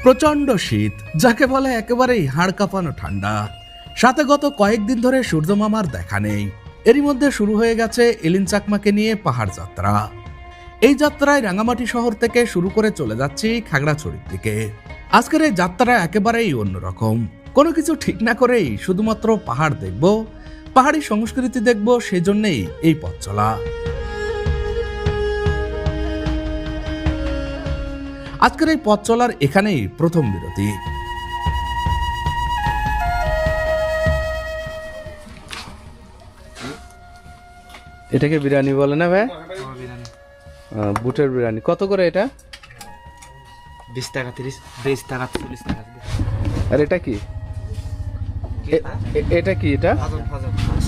প্রচন্ড শীত, যাকে বলে একেবারেই হাড় কাঁপানো ঠান্ডা। সাথে গত কয়েকদিন ধরে সূর্যমামার দেখা নেই। এরই মধ্যে শুরু হয়ে গেছে এলিন চাকমাকে নিয়ে পাহাড় যাত্রা। এই যাত্রায় রাঙামাটি শহর থেকে শুরু করে চলে যাচ্ছি খাগড়াছড়ির দিকে। আজকের এই যাত্রা একেবারেই অন্যরকম। কোনো কিছু ঠিক না করেই শুধুমাত্র পাহাড় দেখব, পাহাড়ি সংস্কৃতি দেখব, সেজন্যই এই পথ চলা। আজকের এই পথ চলার এখানেই প্রথম বিরতি। এটাকে বিরিয়ানি বলে না ভাই? বুটের বিরিয়ানি কত করে এটা? 20 টাকা, 30 টাকা, 40 টাকা। আর এটা কি? এটা কি? এটা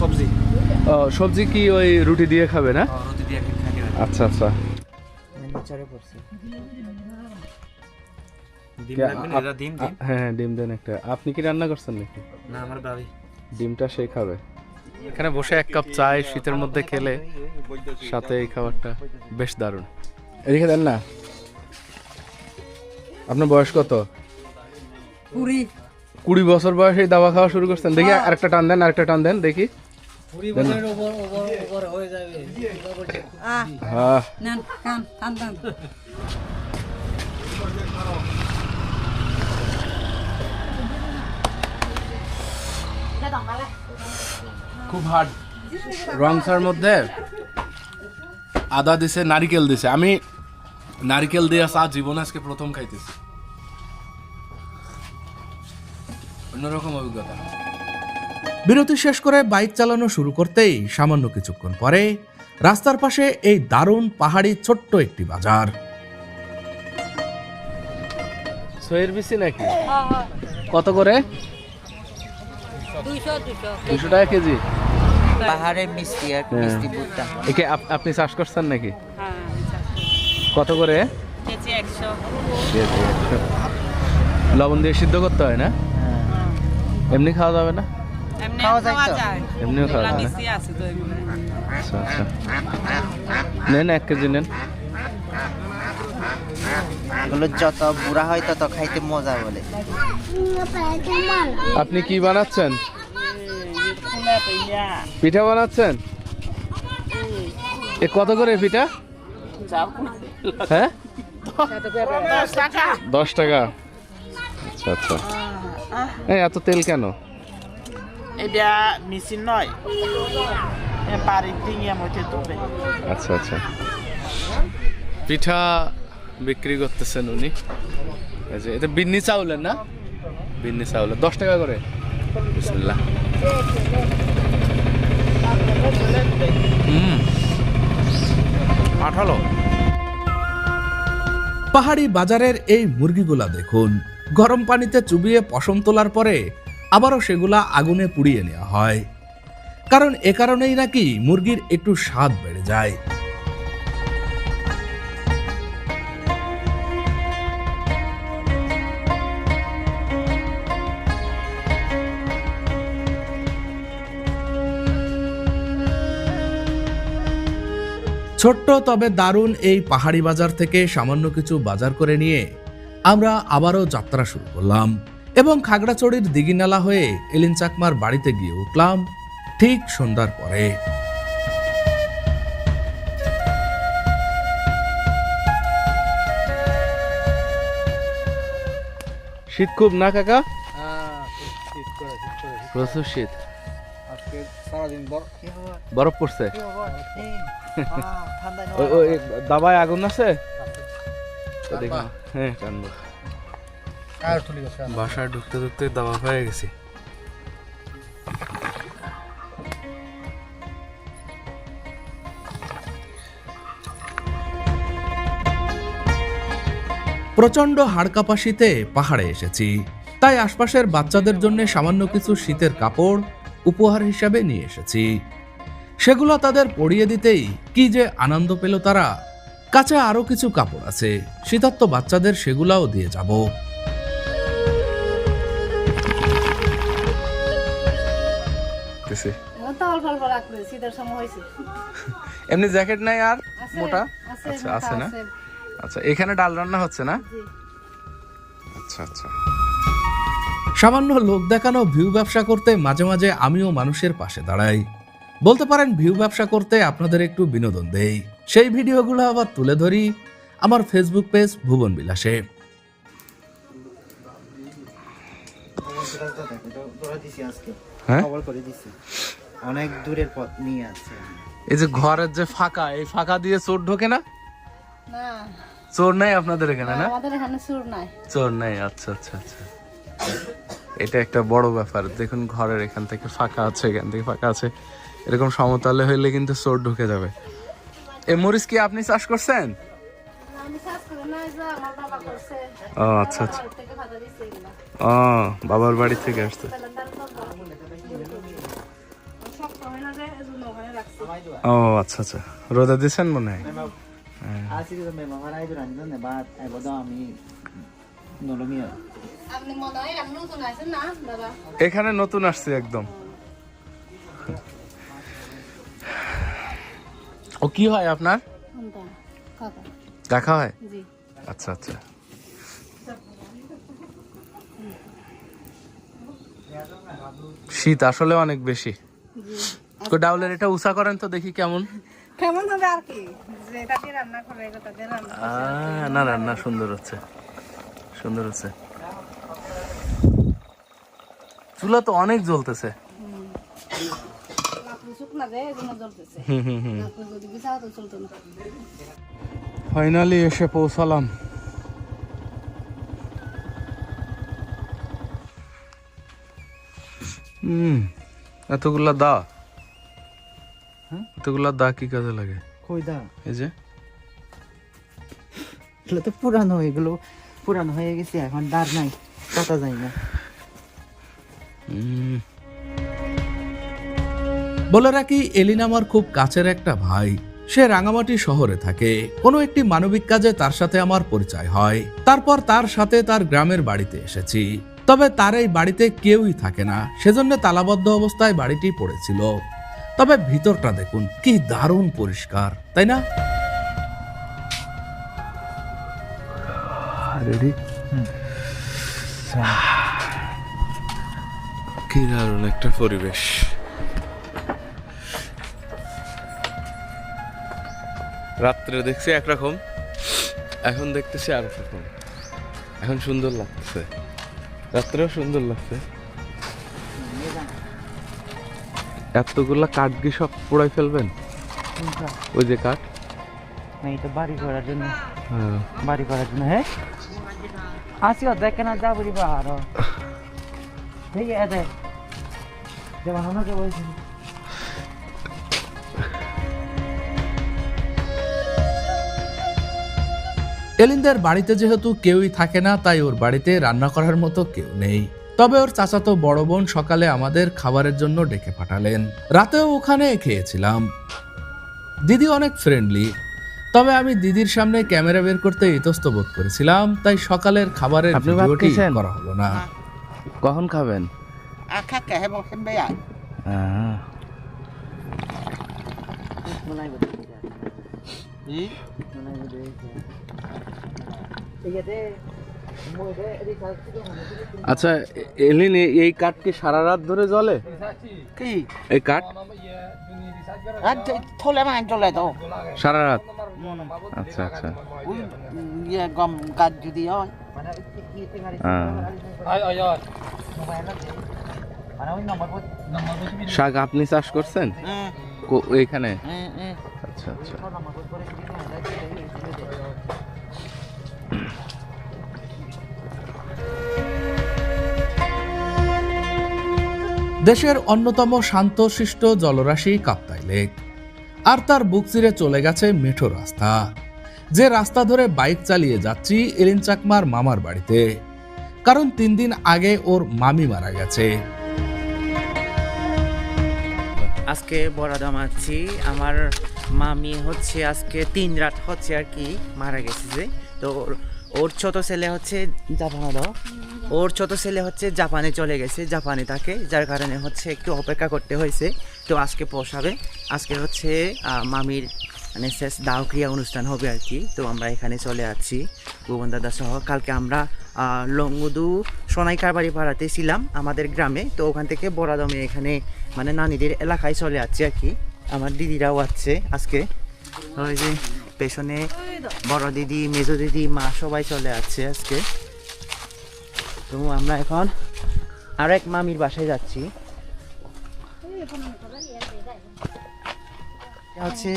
সবজি। সবজি কি ওই রুটি দিয়ে খাবে না? রুটি দিয়ে খাই। আচ্ছা আচ্ছা। ডিম লাগবে না? ডিম। হ্যাঁ ডিম দেন একটা। আপনি কি রান্না করছেন নাকি? না, আমার বাড়ি। ডিমটা সে খাবে। এখানে বসে এক কাপ চায় শীতের মধ্যে খেলে সাথে এই খাবারটা বেশ দারুণ। এদিকে দেন না। আপনার বয়স কত? 20 বছর বয়সে দাবা খাওয়া শুরু করছেন? দেখি আরেকটা টান দেন, আরেকটা টান দেন দেখি। খুব হার্ড। রংসার মধ্যে আদা দিছে, নারিকেল দিছে। আমি নারিকেল দিয়ে চা জীবনে আজকে প্রথম খাইতেছি। অন্যরকম অভিজ্ঞতা। বিরতি শেষ করে বাইক চালানো শুরু করতেই সামান্য কিছুক্ষণ পরে রাস্তার পাশে এই দারুণ পাহাড়ি ছোট্ট একটি বাজার। সয়ের বিচি নাকি? কত করে? 200 টাকা কেজি। পাহাড়ের মিষ্টি আর মিষ্টি ভুট্টা। একে আপনি চাষ করছেন নাকি? কত করে? কেজি 100। লবণ দিয়ে সিদ্ধ করতে হয় না? এমনি খাওয়া যাবে না? এমনি খাওয়া খাওয়া যায় তো? যায়। এমনিও খাওয়া যায় না? মিষ্টি আছে তো এগুলো। আচ্ছা আচ্ছা। নেন 1 কেজি নেন। এগুলো যত বুড়া হয় তত খাইতে মজা বলে। আপনি কি বানাচ্ছেন? পিঠা বানাচ্ছেন? এ কত করে পিঠা? হ্যাঁ 10 টাকা। আচ্ছা আচ্ছা। এই এত তেল কেন? এটা মেশিন নয়, বাড়ির দিকে মধ্যে তুলবে। আচ্ছা আচ্ছা। পিঠা বিক্রি করতেছেন উনি। এই যে এটা বিন্নি চাউলের না? বিন্নি চাউলের 10 টাকা করে। বিসমিল্লাহ। আঠালো। পাহাড়ি বাজারের এই মুরগিগুলা দেখুন। গরম পানিতে চুবিয়ে পশম তোলার পরে আবারও সেগুলা আগুনে পুড়িয়ে নেওয়া হয়, কারণ এ কারণেই নাকি মুরগির একটু স্বাদ বেড়ে যায়। ছোট্ট তবে দারুণ এই পাহাড়ি বাজার থেকে সামান্য কিছু বাজার করে নিয়ে আমরা আবারও যাত্রা শুরু করলাম এবং খাগড়াছড়ির দিঘিনালা হয়ে এলিন চাকমার বাড়িতে গিয়ে উঠলাম ঠিক সন্ধ্যার পরে। শীত খুব না কাকা? প্রচুর শীত। বরফ পড়ছে? ওই দাবায় আগুন আছে? হ্যাঁ টানবো। বাসায় ঢুকতে ঢুকতে দাবা হয়ে গেছি। প্রচন্ড হাড়কাঁপা শীতে পাহাড়ে এসেছি, তাই আশপাশের বাচ্চাদের জন্য সামান্য কিছু শীতের কাপড় উপহার হিসাবে নিয়ে এসেছি। সেগুলো তাদের পরিয়ে দিতেই কি যে আনন্দ পেল তারা। কাছে আরো কিছু কাপড় আছে, শীতার্ত বাচ্চাদের সেগুলাও দিয়ে যাব। এমনি জ্যাকেট নাই আর মোটা? আচ্ছা আছে না? আচ্ছা এখানে ডাল রান্না হচ্ছে না? আচ্ছা আচ্ছা। সামান্য লোক দেখানো ভিউ ব্যবসা করতে মাঝে মাঝে আমিও মানুষের পাশে দাঁড়াই। বলতে পারেন ভিউ ব্যবসা করতে আপনাদের একটু বিনোদন দেই। সেই ভিডিওগুলো আবার তুলে ধরি আমার ফেসবুক পেজ ভুবন বিলাসে। হ্যাঁ? খবর করে দিছি, অনেক দূরের পথ নিয়ে আছে। এই যে ঘরের যে ফাঁকা, এই ফাঁকা দিয়ে চোর ঢোকে না? না, চোর নাই আপনাদের এখানে না? আমাদের এখানে সুর নাই। চোর নাই, আচ্ছা আচ্ছা আচ্ছা। এটা একটা বড় ব্যাপার। দেখুন ঘরের এখান থেকে ফাঁকা আছে, এখান থেকে ফাঁকা আছে, এরকম সমতলে হইলে কিন্তু চোর ঢুকে যাবে। এই মরিচ কি আপনি চাষ করছেন? আমি কাজ করি না, এই যে আমার বাবা করছে। ও আচ্ছা আচ্ছা। বাবার থেকে ভাতা দিছে এগুলা। ও বাবার বাড়ি থেকে আসছে। তাহলে তার শক্ত হয় না যে, এজন্য ওখানে রাখছি। ও আচ্ছা আচ্ছা, রোদে দিছেন মনে হয়। আসি তো মেমা মারাই দুরান না বাদ আই বড় আমি নলমিয়া। আপনি মনে হয় এমন নতুন আছেন না দাদা? এখানে নতুন আসছে একদম। ও কি হয় আপনার? কোনটা? কাকা। দেখা হয়? জি। আচ্ছা আচ্ছা। শীত আসলে অনেক বেশি। তো ডাউলের এটা উঁচা করেন তো দেখি কেমন। কেমন হবে আর কি? যেটা দিয়ে রান্না করে এটা দিয়ে রান্না। না রান্না সুন্দর হচ্ছে, সুন্দর হচ্ছে। চুলা তো অনেক জ্বলতেছে। লাকড়ি শুকনা যে, এজন্য জ্বলতেছে। লাকড়ি যদি বিছাও তো চলতো না। ফাইনালি এসে পৌঁছালাম। এতগুলা দা, এতগুলা দা কি কাজে লাগে? কই দা? এই যে এগুলো তো পুরানো, এগুলো পুরানো হয়ে গেছে, এখন দাঁড় নাই, কাটা যায় না। বলে রাখি এলিন আমার খুব কাছের একটা ভাই। সে রাঙামাটি শহরে থাকে। কোনো একটি মানবিক কাজে তার সাথে আমার পরিচয় হয়। তারপর তার সাথে তার গ্রামের বাড়িতে এসেছি। তবে তার এই বাড়িতে কেউই থাকে না, সেজন্য তালাবদ্ধ অবস্থায় বাড়িটি পড়েছিল। তবে ভিতরটা দেখুন কি দারুণ পরিষ্কার, তাই না? কি দারুণ একটা পরিবেশ। রাত্রে দেখছি একরকম, এখন দেখতেছি আর রকম। এখন সুন্দর লাগতেছে, রাত্রেও সুন্দর লাগছে। এতগুলা কাঠ কি সব পোড়াই ফেলবেন? ওই যে কাঠ, না এটা বাড়ি করার জন্য, হ্যাঁ। বাড়ি করার জন্য। হ্যাঁ আসি দেখে না যাবো রে বাহার ঠিক আছে যেমন আমাকে বলছি। এলিনদের বাড়িতে যেহেতু কেউই থাকে না, তাই ওর বাড়িতে রান্না করার মতো কেউ নেই। তবে ওর চাচাতো বড় বোন সকালে আমাদের খাবারের জন্য ডেকে পাঠালেন। রাতেও ওখানে খেয়েছিলাম। দিদি অনেক ফ্রেন্ডলি, তবে আমি দিদির সামনে ক্যামেরা বের করতে ইতস্তত করেছিলাম, তাই সকালের খাবারের আপনি ভাত ভিডিওটি খেয়েছেন? করা হলো না। কখন খাবেন? আখা কে হেব খেমবে আই। ই আচ্ছা এলিন, এই কাঠ কি সারা রাত ধরে জ্বলে? কি এই কাঠ আর থলে মান চলে তো সারা রাত? আচ্ছা আচ্ছা। ওই ইয়ে গম কাজ যদি হয় শাক আপনি চাষ করছেন হ্যাঁ এইখানে? হ্যাঁ হ্যাঁ আচ্ছা আচ্ছা। দেশের অন্যতম শান্তশিষ্ট জলরাশি কাপ্তাই লেক, আর তার বুক চিরে চলে গেছে মেঠো রাস্তা। যে রাস্তা ধরে বাইক চালিয়ে যাচ্ছি এলিন চাকমার মামার বাড়িতে, কারণ 3 দিন আগে ওর মামি মারা গেছে। আজকে বরাদা মারছি। আমার মামি হচ্ছে আজকে 3 রাত হচ্ছে আর কি মারা গেছে। যে তো ওর ছোট ছেলে হচ্ছে ওর ছোট ছেলে হচ্ছে জাপানে চলে গেছে, জাপানে থাকে, যার কারণে হচ্ছে একটু অপেক্ষা করতে হয়েছে। তো আজকে পোষাবে, আজকে হচ্ছে মামির মানে শেষ দাও ক্রিয়া অনুষ্ঠান হবে আর কি। তো আমরা এখানে চলে আসছি ভুবন দাদা সহ। কালকে আমরা লংগুদু সোনাই কারবারি পাড়াতে ছিলাম আমাদের গ্রামে। তো ওখান থেকে বড়াদমে এখানে মানে নানিদের এলাকায় চলে যাচ্ছি আর কি। আমার দিদিরাও আছে আজকে, ওই যে পেছনে বড় দিদি, মেজো দিদি, মা সবাই চলে যাচ্ছে আজকে। তো আমরা এখন আরেক মামির বাসায় যাচ্ছি। এটা হচ্ছে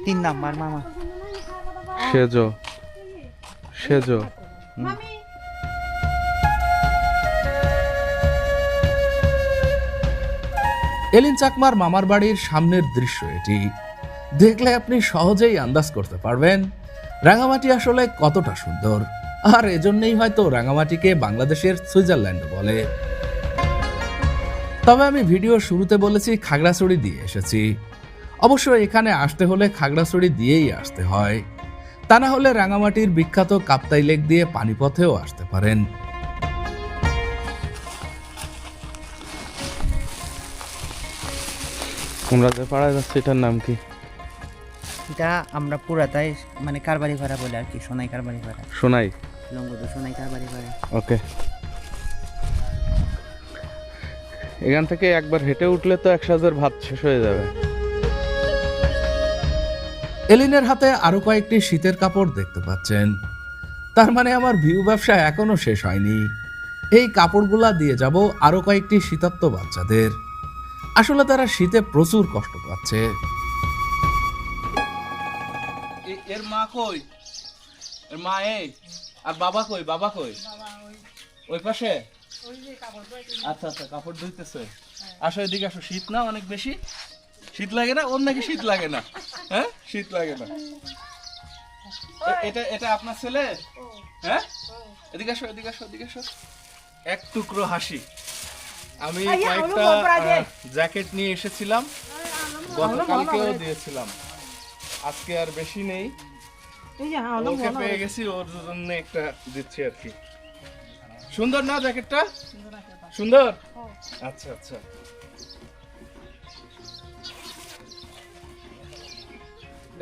3 নাম্বার মামা। সেজো সেজো। এলিন চাকমার মামার বাড়ির সামনের দৃশ্য এটি। দেখলে আপনি সহজেই আন্দাজ করতে পারবেন রাঙামাটি আসলে কতটা সুন্দর। আর এজন্যই হয়তো রাঙামাটিকে বাংলাদেশের সুইজারল্যান্ড বলে। তবে আমি ভিডিও শুরুতে বলেছি খাগড়াছড়ি দিয়ে এসেছি। অবশ্য এখানে আসতে হলে খাগড়াছড়ি দিয়েই আসতে হয়, তা না হলে রাঙামাটির বিখ্যাত কাপ্তাই লেক দিয়ে পানিপথেও আসতে পারেন। আমরা যে পাড়ায় যাচ্ছি এটার নাম কি? এটা আমরা পুরাতায় মানে কারবারি ভাড়া বলে আর কি, সোনাই কারবারি ভাড়া, সোনাই। লংগুদু সোনাই কারবারি ভাড়া। ওকে, এখান থেকে একবার হেঁটে উঠলে তো 1,000 ভাত শেষ হয়ে যাবে। এলিনের হাতে আরো কয়েকটি শীতের কাপড় দেখতে পাচ্ছেন। তার মানে আমার ভিউ ব্যবসা এখনো শেষ হয়নি। এই কাপড়গুলা দিয়ে যাব আরো কয়েকটি শীতার্ত বাচ্চাদের। আসলে তারা শীতে প্রচুর কষ্ট পাচ্ছে। এর মা কই? এর মা এই, আর বাবা কই? বাবা কই? ওই পাশে। আচ্ছা আচ্ছা, কাপড় ধুইতেছে। আসো এদিকে আসো। শীত না অনেক বেশি? শীত লাগে না? ওর নাকি শীত লাগে না? হ্যাঁ, শীত লাগে না। এটা এটা আপনার ছেলে? হ্যাঁ, এদিকে আসো, এদিকে আসো, এদিকে আসো। এক টুকরো হাসি। আমি কয়েকটা জ্যাকেট নিয়ে এসেছিলাম, গতকালকেও দিয়েছিলাম। আজকে আর বেশি নেই, ওকে পেয়ে গেছি, ওর জন্য একটা দিচ্ছি আর কি। সুন্দর না জ্যাকেটটা? সুন্দর। আচ্ছা আচ্ছা।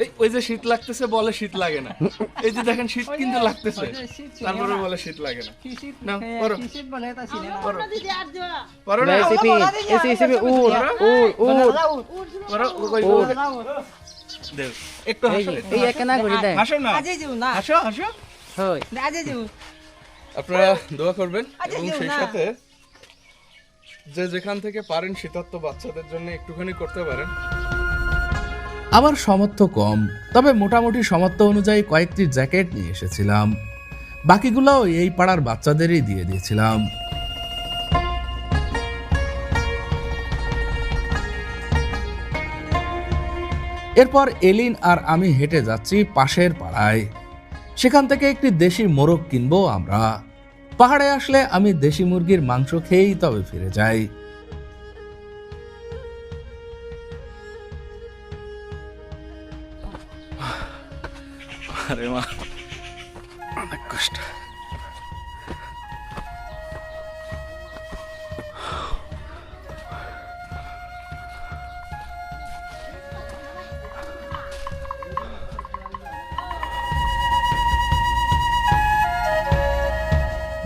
এই ওই যে শীত লাগতেছে বলে শীত লাগে না, এই যে দেখেন শীত কিন্তু লাগতেছে, তারপরে বলে শীত লাগে না। না করো করো করো না। দেও একটু হাসো, এই একনা করে দেয়। হাসো না, হাসো হাসো। হয় আপনারা দোয়া করবেন এবং সেই সাথে যে যেখান থেকে পারেন শীতার্ত বাচ্চাদের জন্য একটুখানি করতে পারেন। আমার সামর্থ্য কম, তবে মোটামুটি সামর্থ্য অনুযায়ী কয়েকটি জ্যাকেট নিয়ে এসেছিলাম। বাকিগুলোও এই পাড়ার বাচ্চাদেরই দিয়ে দিয়েছিলাম। এরপর এলিন আর আমি হেঁটে যাচ্ছি পাশের পাড়ায়। সেখান থেকে একটি দেশি মোরগ কিনবো আমরা। পাহাড়ে আসলে আমি দেশি মুরগির মাংস খেয়েই তবে ফিরে যাই। আরে মা, অনেক কষ্ট।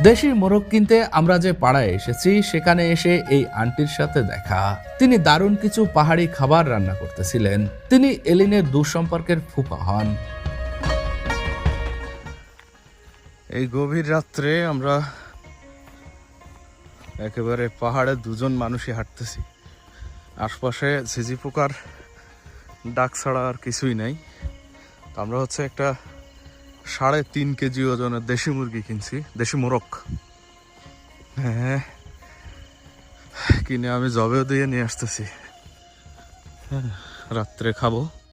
দেশি মোরগ কিনতে আমরা যে পাড়ায় এসেছি সেখানে এসে এই আন্টির সাথে দেখা। তিনি দারুণ কিছু পাহাড়ি খাবার রান্না করতেছিলেন। তিনি এলিনের দূর সম্পর্কের ফুপা হন। এই গভীর রাত্রে আমরা একেবারে পাহাড়ে দুজন মানুষই হাঁটতেছি। আশপাশে ঝিঝি পোকার ডাক ছাড়া আর কিছুই নাই। তো আমরা হচ্ছে একটা 3.5 কেজি ওজনের দেশি মুরগি কিনছি, দেশি মোরগ। হ্যাঁ, কিনে আমি জবেও দিয়ে নিয়ে আসতেছি, রাত্রে খাবো।